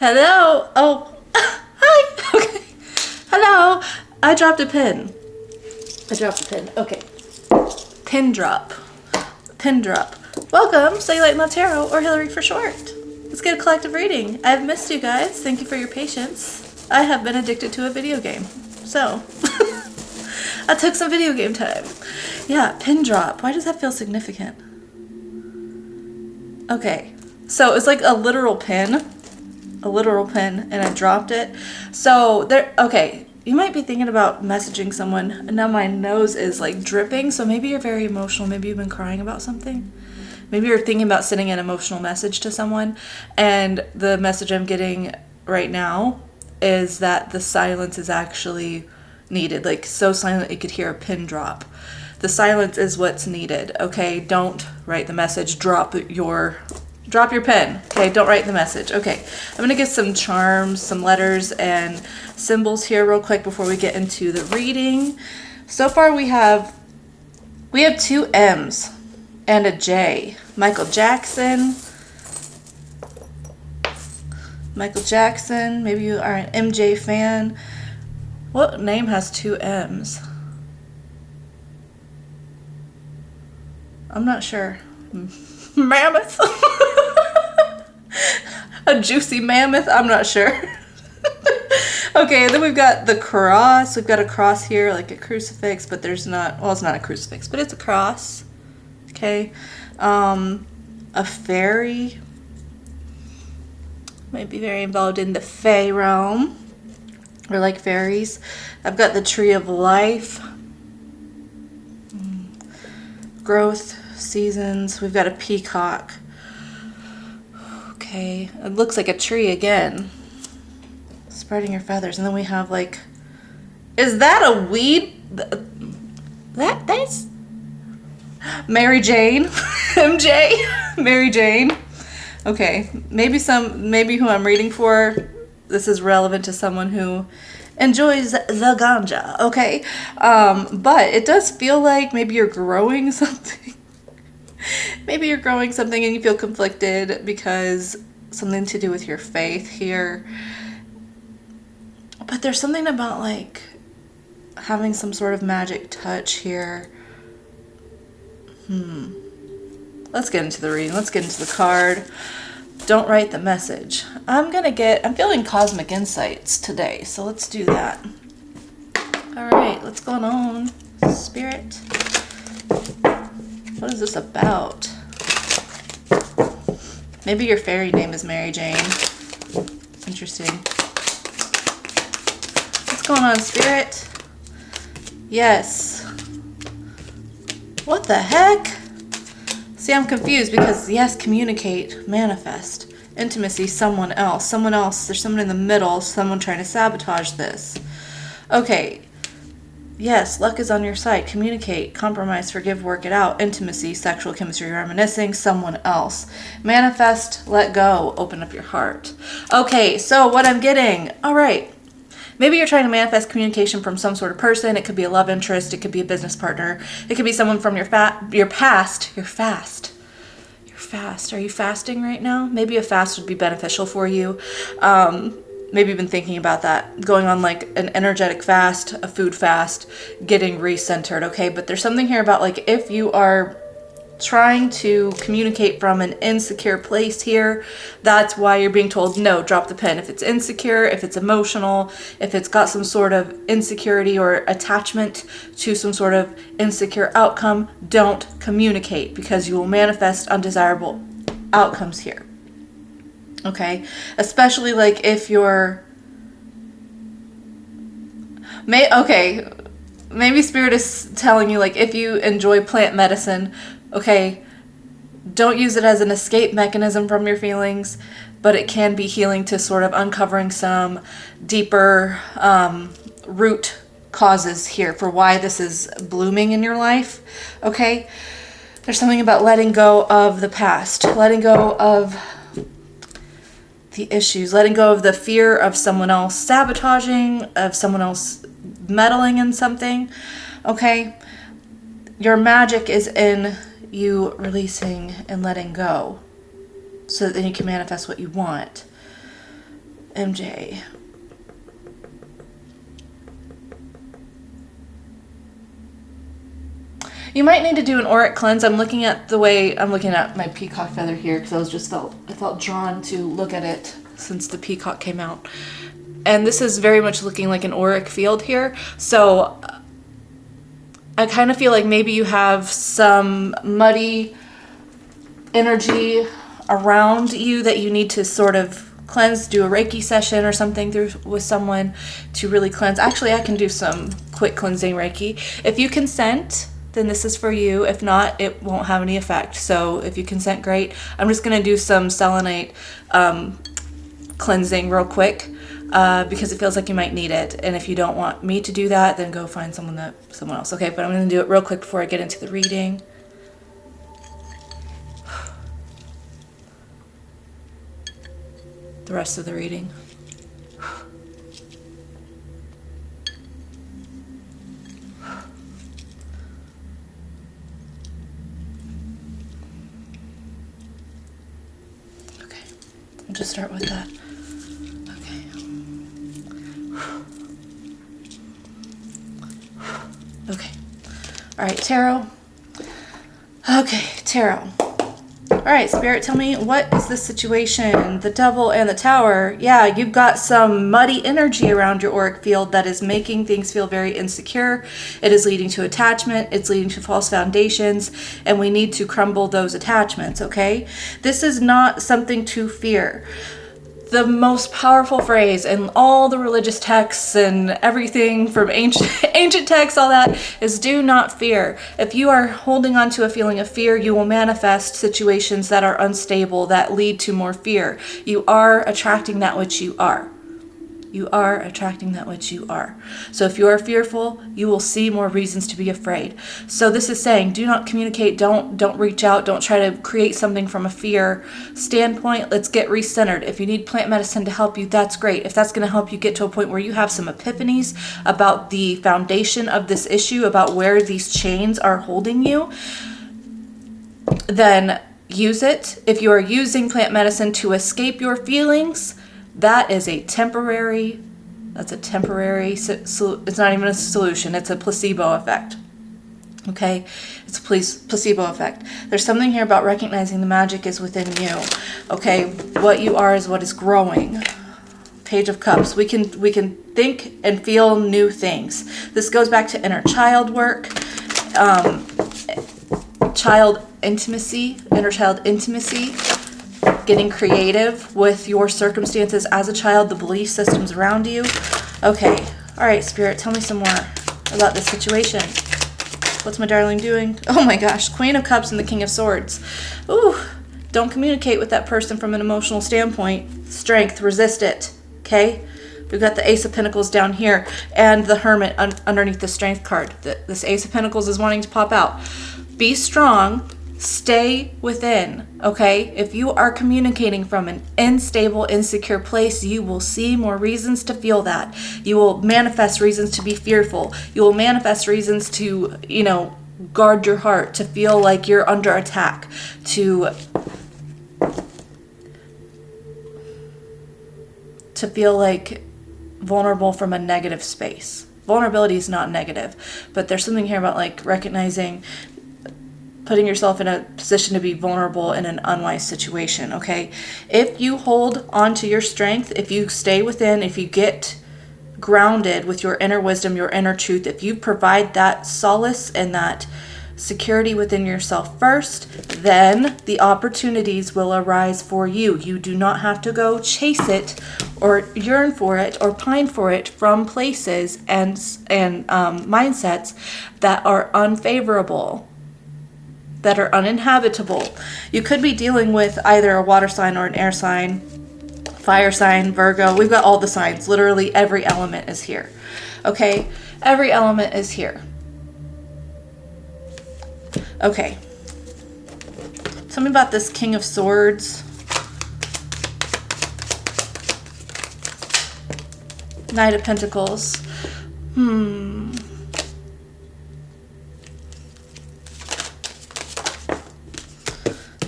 Hello? Oh, hi. Okay. Hello. I dropped a pin. Okay. Pin drop. Pin drop. Welcome, Cellulite Love Tarot, or Hillary for short. Let's get a collective reading. I've missed you guys. Thank you for your patience. I have been addicted to a video game. So, I took some video game time. Yeah, pin drop. Why does that feel significant? Okay. So, it's like a literal pin. And I dropped it. So there, okay, you might be thinking about messaging someone, and now my nose is like dripping, so maybe you're very emotional, maybe you've been crying about something, maybe you're thinking about sending an emotional message to someone, and the message I'm getting right now is that the silence is actually needed, like so silent you could hear a pin drop. The silence is what's needed. Okay, don't write the message, drop your pen. Okay, don't write the message. Okay, I'm gonna get some charms, some letters and symbols here real quick before we get into the reading. So far we have two M's and a J. Michael Jackson, maybe you are an MJ fan. What name has two M's? I'm not sure. Mammoth? A juicy mammoth? I'm not sure. Okay, and then we've got the cross. We've got a cross here, like a crucifix, but there's not, well, it's not a crucifix, but it's a cross. Okay. A fairy. Might be very involved in the fae realm. Or like fairies. I've got the tree of life. Growth, seasons. We've got a peacock. Okay, it looks like a tree again. Spreading your feathers. And then we have like, is that a weed? That's Mary Jane. MJ. Mary Jane. Okay, maybe who I'm reading for, this is relevant to someone who enjoys the ganja. Okay, but it does feel like maybe you're growing something. Maybe you're growing something and you feel conflicted because something to do with your faith here. But there's something about like having some sort of magic touch here. Let's get into the reading. Let's get into the card. Don't write the message. I'm feeling cosmic insights today, so let's do that. All right, what's going on, Spirit? What is this about? Maybe your fairy name is Mary Jane. Interesting. What's going on, Spirit? Yes. What the heck? See, I'm confused because, yes, communicate, manifest, intimacy, someone else, there's someone in the middle, someone trying to sabotage this. Okay. Yes, luck is on your side. Communicate, compromise, forgive, work it out. Intimacy, sexual chemistry, reminiscing, someone else. Manifest, let go, open up your heart. Okay, so what I'm getting, all right. Maybe you're trying to manifest communication from some sort of person. It could be a love interest. It could be a business partner. It could be someone from your past. You're fast. Are you fasting right now? Maybe a fast would be beneficial for you. Maybe you've been thinking about that, going on like an energetic fast, a food fast, getting recentered, okay? But there's something here about like if you are trying to communicate from an insecure place here, that's why you're being told, no, drop the pen. If it's insecure, if it's emotional, if it's got some sort of insecurity or attachment to some sort of insecure outcome, don't communicate because you will manifest undesirable outcomes here. Okay, especially like if you're maybe Spirit is telling you like if you enjoy plant medicine, okay, don't use it as an escape mechanism from your feelings, but it can be healing to sort of uncovering some deeper root causes here for why this is blooming in your life. Okay, there's something about letting go of the past, letting go of the issues, letting go of the fear of someone else sabotaging, of someone else meddling in something. Okay, your magic is in you releasing and letting go so that then you can manifest what you want. MJ. You might need to do an auric cleanse. I'm looking at my peacock feather here because I felt drawn to look at it since the peacock came out. And this is very much looking like an auric field here. So I kind of feel like maybe you have some muddy energy around you that you need to sort of cleanse, do a Reiki session or something with someone to really cleanse. Actually, I can do some quick cleansing Reiki. If you consent, then this is for you. If not, it won't have any effect. So if you consent, great. I'm just going to do some selenite cleansing real quick because it feels like you might need it. And if you don't want me to do that, then go find someone else. Okay, but I'm going to do it real quick before I get into the reading. The rest of the reading. I'll just start with that. Okay. All right, tarot. Okay, tarot. All right, Spirit, tell me, what is the situation? The Devil and the Tower. Yeah, you've got some muddy energy around your auric field that is making things feel very insecure. It is leading to attachment. It's leading to false foundations, and we need to crumble those attachments, okay? This is not something to fear. The most powerful phrase in all the religious texts and everything from ancient texts, all that, is do not fear. If you are holding on to a feeling of fear, you will manifest situations that are unstable, that lead to more fear. You are attracting that which you are. You are attracting that which you are. So if you are fearful, you will see more reasons to be afraid. So this is saying, do not communicate, don't reach out, don't try to create something from a fear standpoint. Let's get recentered. If you need plant medicine to help you, that's great. If that's going to help you get to a point where you have some epiphanies about the foundation of this issue, about where these chains are holding you, then use it. If you are using plant medicine to escape your feelings, that is a temporary, it's not even a solution, it's a placebo effect. Okay, it's a placebo effect. There's something here about recognizing the magic is within you. Okay, what you are is what is growing. Page of Cups. We can think and feel new things. This goes back to inner child work, child intimacy, inner child intimacy. Getting creative with your circumstances as a child, the belief systems around you. Okay, all right, Spirit, tell me some more about this situation. What's my darling doing? Oh my gosh, Queen of Cups and the King of Swords. Ooh, don't communicate with that person from an emotional standpoint. Strength, resist it, okay? We've got the Ace of Pentacles down here and the Hermit underneath the Strength card. This Ace of Pentacles is wanting to pop out. Be strong. Stay within, okay? If you are communicating from an unstable, insecure place, you will see more reasons to feel that. You will manifest reasons to be fearful. You will manifest reasons to, guard your heart, to feel like you're under attack, to feel like vulnerable from a negative space. Vulnerability is not negative, but there's something here about like recognizing, putting yourself in a position to be vulnerable in an unwise situation, okay? If you hold on to your strength, if you stay within, if you get grounded with your inner wisdom, your inner truth, if you provide that solace and that security within yourself first, then the opportunities will arise for you. You do not have to go chase it or yearn for it or pine for it from places and mindsets that are unfavorable, that are uninhabitable. You could be dealing with either a water sign or an air sign, fire sign, Virgo. We've got all the signs. Literally every element is here. Okay? Every element is here. Okay. Tell me about this King of Swords. Knight of Pentacles.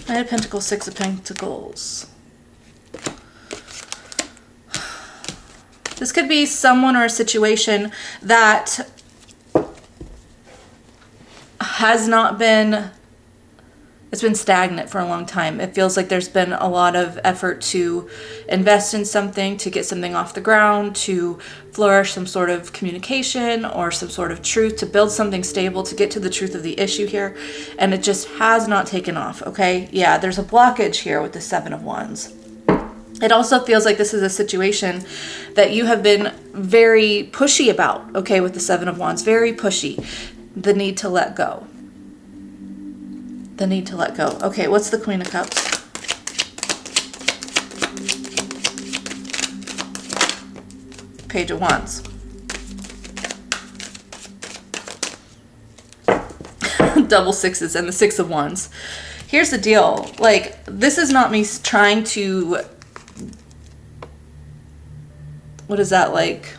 Knight of Pentacles, Six of Pentacles. This could be someone or a situation that has not been, it's been stagnant for a long time. It feels like there's been a lot of effort to invest in something, to get something off the ground, to flourish some sort of communication or some sort of truth, to build something stable, to get to the truth of the issue here. And it just has not taken off, okay? Yeah, there's a blockage here with the Seven of Wands. It also feels like this is a situation that you have been very pushy about, okay, with the Seven of Wands. Very pushy. The need to let go. The need to let go. Okay, what's the Queen of Cups? Page of Wands. Double sixes and the Six of Wands. Here's the deal. Like, this is not me trying to, what is that, like,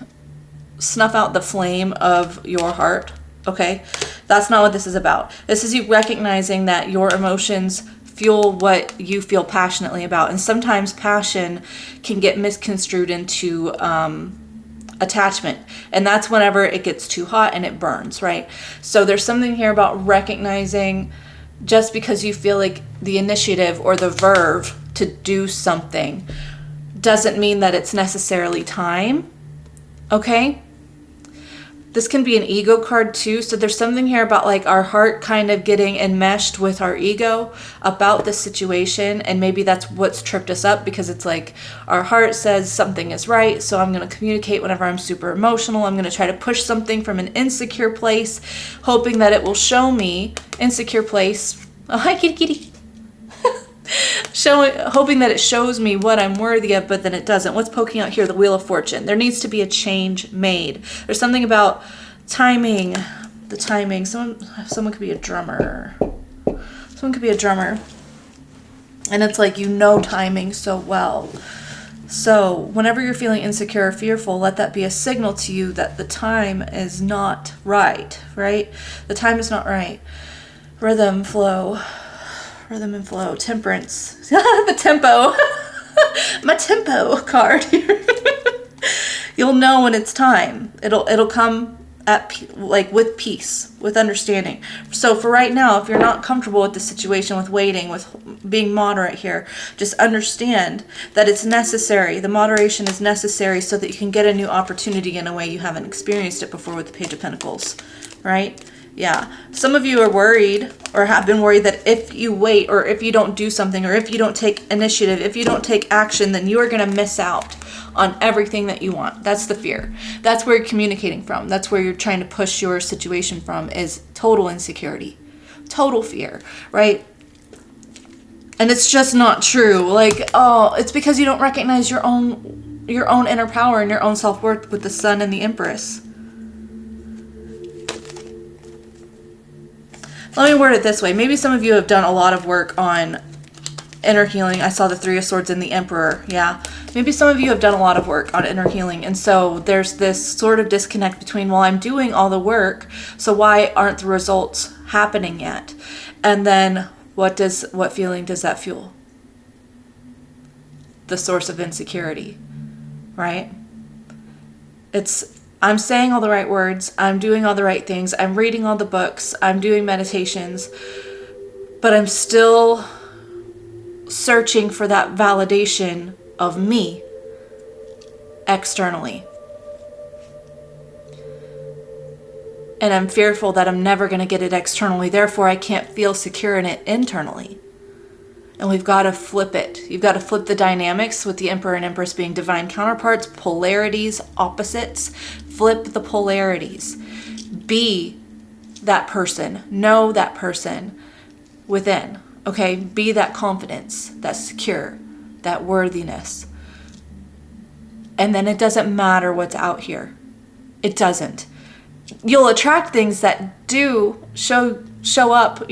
snuff out the flame of your heart. Okay, that's not what this is about. This is you recognizing that your emotions fuel what you feel passionately about. And sometimes passion can get misconstrued into attachment. And that's whenever it gets too hot and it burns, right? So there's something here about recognizing just because you feel like the initiative or the verve to do something doesn't mean that it's necessarily time. Okay? This can be an ego card too. So there's something here about like our heart kind of getting enmeshed with our ego about the situation. And maybe that's what's tripped us up, because it's like our heart says something is right. So I'm going to communicate whenever I'm super emotional. I'm going to try to push something from an insecure place, hoping that it will show me insecure place. Oh, hi, kitty, kitty. Hoping that it shows me what I'm worthy of, but then it doesn't. What's poking out here? The Wheel of Fortune. There needs to be a change made. There's something about timing. The timing. Someone could be a drummer. Someone could be a drummer. And it's like, you know, timing so well. So whenever you're feeling insecure or fearful, let that be a signal to you that the time is not right, right? The time is not right. Rhythm, flow. Rhythm and flow, temperance, the tempo, my tempo card here. You'll know when it's time. It'll come at like with peace, with understanding. So for right now, if you're not comfortable with the situation, with waiting, with being moderate here, just understand that it's necessary. The moderation is necessary so that you can get a new opportunity in a way you haven't experienced it before with the Page of Pentacles, right? Yeah, some of you are worried or have been worried that if you wait or if you don't do something or if you don't take initiative, if you don't take action, then you are going to miss out on everything that you want. That's the fear. That's where you're communicating from. That's where you're trying to push your situation from, is total insecurity, total fear, right? And it's just not true. Like, oh, it's because you don't recognize your own inner power and your own self-worth with the Sun and the Empress. Let me word it this way. Maybe some of you have done a lot of work on inner healing. I saw the Three of Swords and the Emperor. Yeah. Maybe some of you have done a lot of work on inner healing. And so there's this sort of disconnect between, well, I'm doing all the work, so why aren't the results happening yet? And then what feeling does that fuel? The source of insecurity, right? I'm saying all the right words, I'm doing all the right things, I'm reading all the books, I'm doing meditations, but I'm still searching for that validation of me externally. And I'm fearful that I'm never going to get it externally, therefore I can't feel secure in it internally. And we've got to flip it. You've got to flip the dynamics with the Emperor and Empress being divine counterparts, polarities, opposites. Flip the polarities. Be that person. Know that person within. Okay? Be that confidence, that secure, that worthiness. And then it doesn't matter what's out here. It doesn't. You'll attract things that do show up,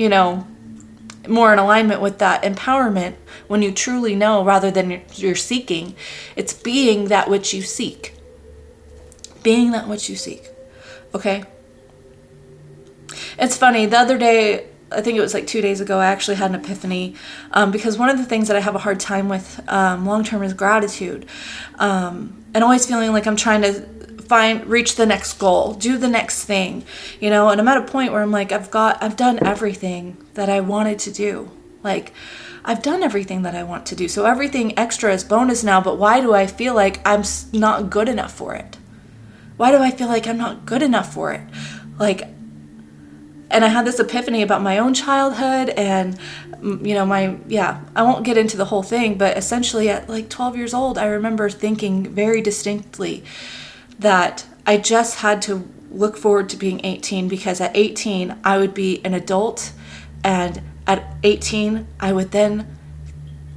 more in alignment with that empowerment when you truly know, rather than you're seeking. It's being that which you seek. Being that which you seek. Okay? It's funny, the other day, I think it was like 2 days ago, I actually had an epiphany, because one of the things that I have a hard time with long-term is gratitude. and always feeling like I'm trying to reach the next goal, do the next thing, and I'm at a point where I'm like, I've done everything that I wanted to do. Like, I've done everything that I want to do. So everything extra is bonus now, but why do I feel like I'm not good enough for it? Why do I feel like I'm not good enough for it? Like, and I had this epiphany about my own childhood and, I won't get into the whole thing, but essentially at like 12 years old, I remember thinking very distinctly that I just had to look forward to being 18, because at 18, I would be an adult, and at 18, I would then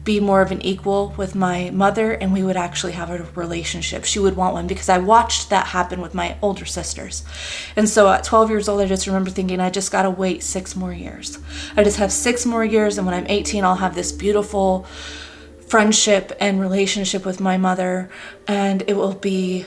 be more of an equal with my mother, and we would actually have a relationship. She would want one, because I watched that happen with my older sisters. And so at 12 years old, I just remember thinking, I just gotta wait 6 more years. I just have 6 more years, and when I'm 18, I'll have this beautiful friendship and relationship with my mother, and it will be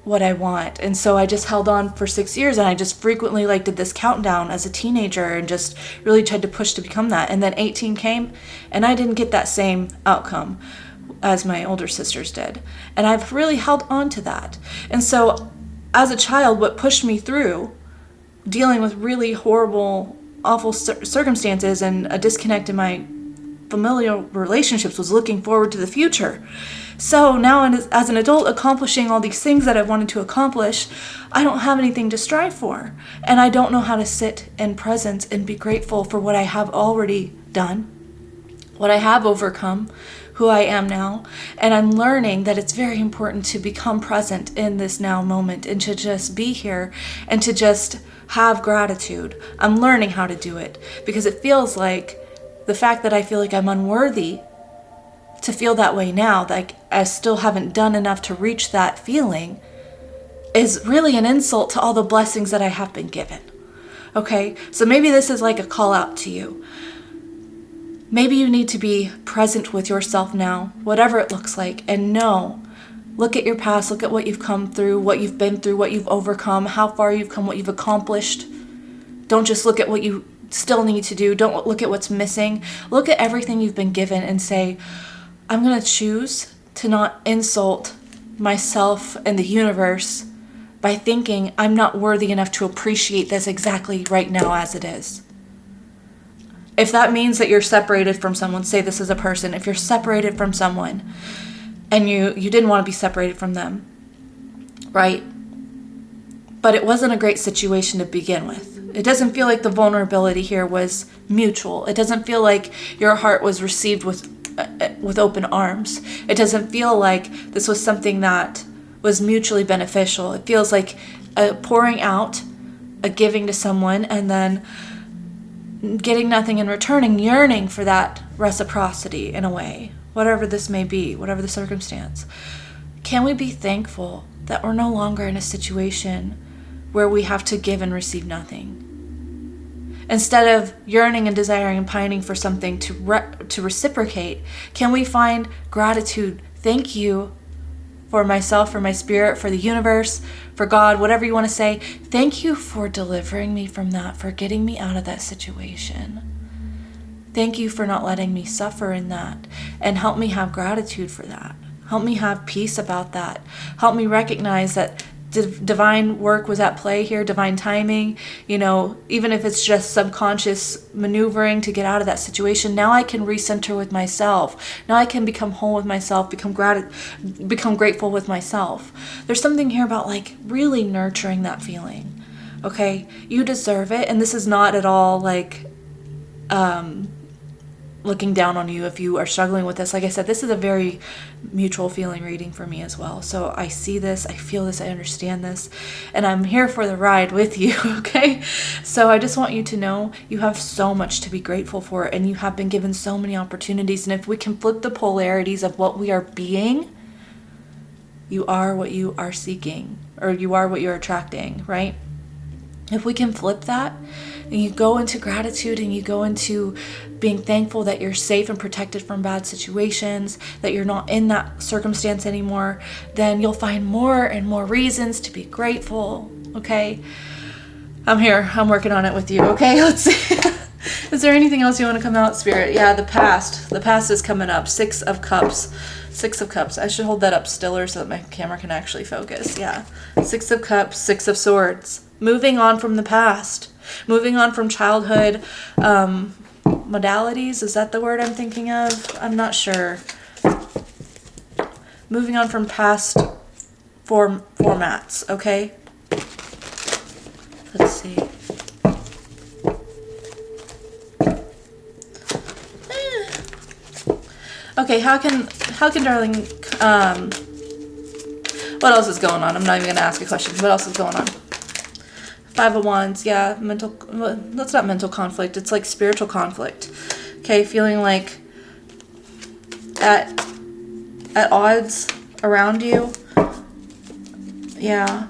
what I want. And so I just held on for 6 years, and I just frequently did this countdown as a teenager and just really tried to push to become that. And then 18 came, and I didn't get that same outcome as my older sisters did. And I've really held on to that. And so as a child, what pushed me through dealing with really horrible, awful circumstances and a disconnect in my familial relationships was looking forward to the future. So now as an adult, accomplishing all these things that I wanted to accomplish, I don't have anything to strive for. And I don't know how to sit in presence and be grateful for what I have already done, what I have overcome, who I am now. And I'm learning that it's very important to become present in this now moment and to just be here and to just have gratitude. I'm learning how to do it, because it feels like the fact that I feel like I'm unworthy to feel that way now, like I still haven't done enough to reach that feeling, is really an insult to all the blessings that I have been given. Okay, so maybe this is like a call out to you. Maybe you need to be present with yourself now, whatever it looks like, and look at your past, look at what you've come through, what you've been through, what you've overcome, how far you've come, what you've accomplished. Don't just look at what you still need to do. Don't look at what's missing. Look at everything you've been given and say, I'm going to choose to not insult myself and the universe by thinking I'm not worthy enough to appreciate this exactly right now as it is. If that means that you're separated from someone, say this is a person, if you're separated from someone and you didn't want to be separated from them, right? But it wasn't a great situation to begin with. It doesn't feel like the vulnerability here was mutual. It doesn't feel like your heart was received with open arms. It doesn't feel like this was something that was mutually beneficial. It feels like a pouring out, a giving to someone, and then getting nothing in return and yearning for that reciprocity in a way, whatever this may be, whatever the circumstance. Can we be thankful that we're no longer in a situation where we have to give and receive nothing? Instead of yearning and desiring and pining for something to reciprocate, can we find gratitude? Thank you for myself, for my spirit, for the universe, for God, whatever you want to say. Thank you for delivering me from that, for getting me out of that situation. Thank you for not letting me suffer in that, and help me have gratitude for that. Help me have peace about that. Help me recognize that divine work was at play here, divine timing, even if it's just subconscious maneuvering to get out of that situation. Now I can recenter with myself. Now I can become whole with myself, become grateful with myself. There's something here about really nurturing that feeling. Okay, you deserve it, and this is not at all looking down on you if you are struggling with this. Like I said, this is a very mutual feeling reading for me as well. So I see this, I feel this, I understand this, and I'm here for the ride with you, okay? So I just want you to know you have so much to be grateful for, and you have been given so many opportunities. And if we can flip the polarities of what we are being, you are what you are seeking, or you are what you're attracting, right? If we can flip that, and you go into gratitude and you go into being thankful that you're safe and protected from bad situations, that you're not in that circumstance anymore, then you'll find more and more reasons to be grateful, okay? I'm here. I'm working on it with you, okay? Let's see. Is there anything else you want to come out, Spirit? Yeah, the past. The past is coming up. 6 of Cups. 6 of Cups. I should hold that up stiller so that my camera can actually focus. Yeah. 6 of Cups, 6 of Swords. Moving on from the past. Moving on from childhood modalities. Is that the word I'm thinking of? I'm not sure. Moving on from past formats, okay? Let's see. Okay, how can darling, what else is going on? I'm not even gonna ask a question. What else is going on? 5 of Wands, yeah, that's not mental conflict, it's like spiritual conflict. Okay, feeling like at odds around you. Yeah.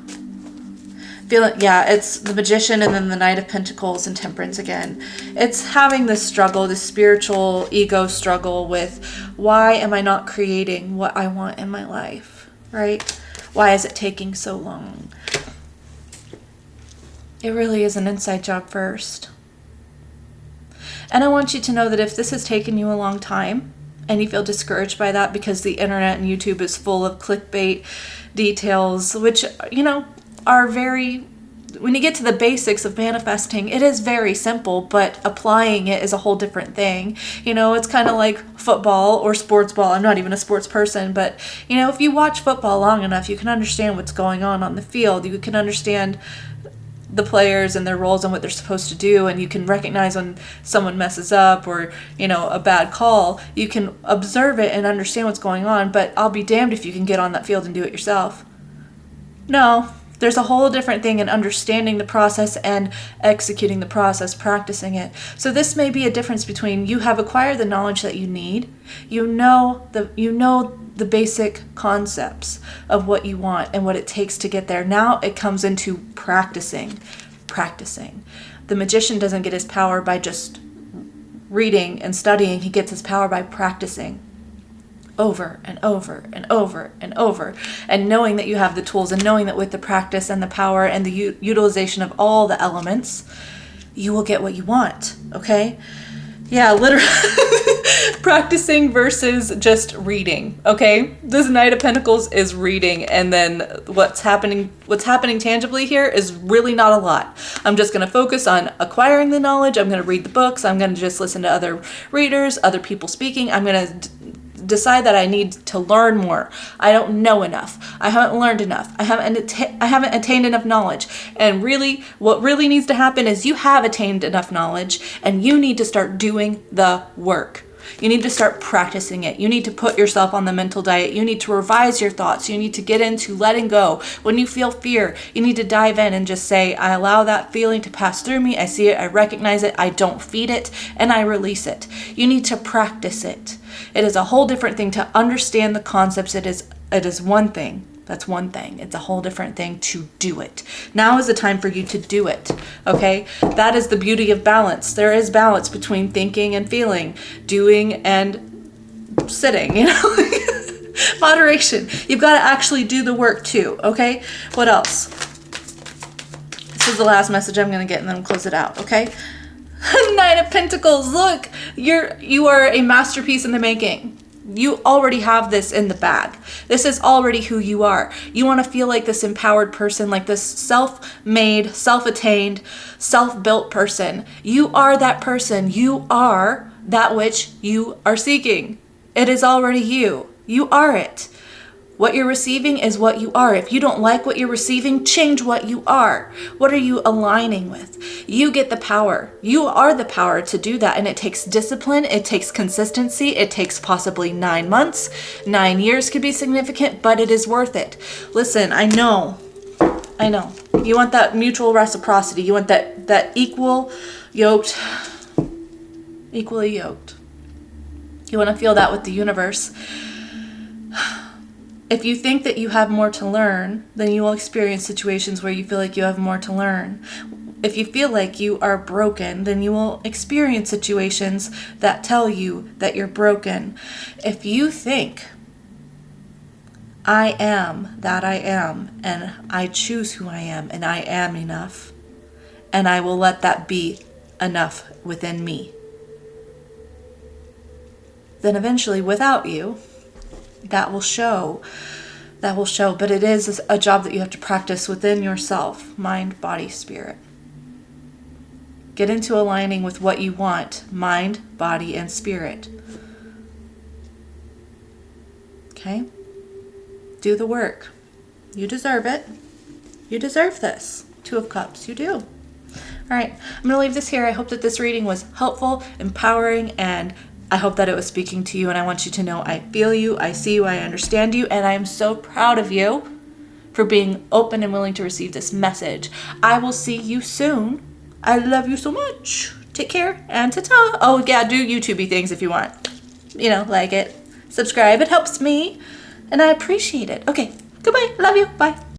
It's the Magician and then the Knight of Pentacles and Temperance again. It's having this struggle, this spiritual ego struggle with, why am I not creating what I want in my life, right? Why is it taking so long? It really is an inside job first. And I want you to know that if this has taken you a long time and you feel discouraged by that because the internet and YouTube is full of clickbait details, which, are very, when you get to the basics of manifesting, it is very simple, but applying it is a whole different thing. It's kind of like football or sports ball. I'm not even a sports person, but if you watch football long enough, you can understand what's going on the field. You can understand the players and their roles and what they're supposed to do, and you can recognize when someone messes up or a bad call. You can observe it and understand what's going on, but I'll be damned if you can get on that field and do it yourself. No, there's a whole different thing in understanding the process and executing the process, practicing it. So this may be a difference between you have acquired the knowledge that you need, you know the basic concepts of what you want and what it takes to get there. Now it comes into practicing. The Magician doesn't get his power by just reading and studying. He gets his power by practicing over and over and over and over, and knowing that you have the tools, and knowing that with the practice and the power and the utilization of all the elements, you will get what you want. Okay? Yeah, literally. Practicing versus just reading. Okay? This Knight of Pentacles is reading, and then what's happening tangibly here is really not a lot. I'm just going to focus on acquiring the knowledge. I'm going to read the books. I'm going to just listen to other readers, other people speaking. I'm going to decide that I need to learn more. I don't know enough. I haven't learned enough. I haven't attained enough knowledge. And really, what really needs to happen is you have attained enough knowledge, and you need to start doing the work. You need to start practicing it. You need to put yourself on the mental diet. You need to revise your thoughts. You need to get into letting go. When you feel fear, you need to dive in and just say, I allow that feeling to pass through me. I see it. I recognize it. I don't feed it, and I release it. You need to practice it. It is a whole different thing to understand the concepts. It is one thing. That's one thing. It's a whole different thing to do it. Now is the time for you to do it. Okay? That is the beauty of balance. There is balance between thinking and feeling, doing and sitting, Moderation. You've got to actually do the work too. Okay? What else? This is the last message I'm going to get, and then I'll close it out. Okay? Knight of Pentacles. Look, you are a masterpiece in the making. You already have this in the bag. This is already who you are. You want to feel like this empowered person, like this self-made, self-attained, self-built person. You are that person. You are that which you are seeking. It is already you. You are it. What you're receiving is what you are. If you don't like what you're receiving, change what you are. What are you aligning with? You get the power. You are the power to do that. And it takes discipline. It takes consistency. It takes possibly 9 months. 9 years could be significant, but it is worth it. Listen, I know. You want that mutual reciprocity. You want that equally yoked. You want to feel that with the universe. If you think that you have more to learn, then you will experience situations where you feel like you have more to learn. If you feel like you are broken, then you will experience situations that tell you that you're broken. If you think, I am that I am, and I choose who I am, and I am enough, and I will let that be enough within me. Then eventually without you, that will show. But it is a job that you have to practice within yourself, mind, body, spirit. Get into aligning with what you want, mind, body, and spirit. Okay? Do the work. You deserve it. You deserve this. 2 of Cups. You do. All right. I'm going to leave this here. I hope that this reading was helpful, empowering, and I hope that it was speaking to you. And I want you to know I feel you, I see you, I understand you, and I am so proud of you for being open and willing to receive this message. I will see you soon. I love you so much. Take care and ta-ta. Oh, yeah, do YouTubey things if you want. Like it. Subscribe. It helps me, and I appreciate it. Okay. Goodbye. Love you. Bye.